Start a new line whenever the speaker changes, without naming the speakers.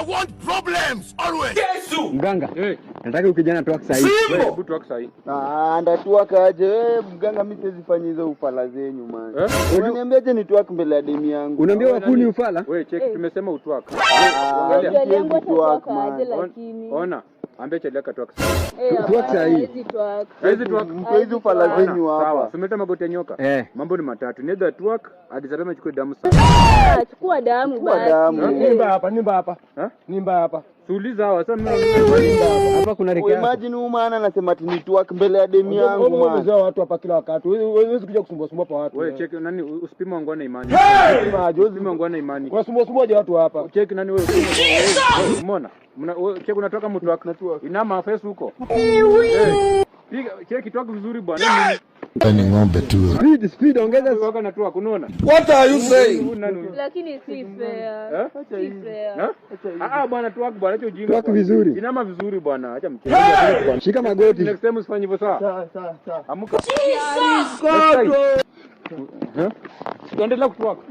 I want problems always. Yesu.
Mganga. Nataka ukijana tu akisai.
Hebu tu akisai.
Ndatuaka aje wewe mganga, mimi siwezi fanya hizo ufala zenyu man. Unaniambiaje nituaka mbele ya demi yangu?
Unaambia wakuni ufala?
Wewe cheki tumesema utuaka.
Angalia tuaka aje
lakini. Ona. Ambia cheleka tu akisai.
Tuaka hii.
Hizi tuaka.
Mtu hizo ufala zenyu hapa.
Sawa. Tumeta magoti ya nyoka. Mambo ni matatu. Neither tuaka hadi salama chukue damu
sana. Chukua damu basi.
Nimba hapa. Nimba hapa.
Tuuliza hawa sasa
hapa kuna rika.
Imagine huyu maana anasema ati nituaka mbele ya demi yangu man.
Wewe watu hapa kila wakati. Wewe kuja kusumbua kwa watu.
Wewe cheki nani usipime wangu na imani. Usipime wangu na imani.
Unasumbua watu hapa.
Cheki nani wewe. Umeona? Cheki unatoka mtu wako. Inama face huko. Piga cheki toka vizuri bwana.
Ni ng'ombe tu. Speed ongeza
waka na tu unaona.
What are you saying?
Lakini si fair. Si fair.
Bwana tu wako bwana, acha ujinga.
Toka vizuri.
Inama vizuri bwana, acha mchezo.
Shika magoti.
Next time usifanye hivyo sawa?
Sawa.
Amuka. Tuendelee kutuaka.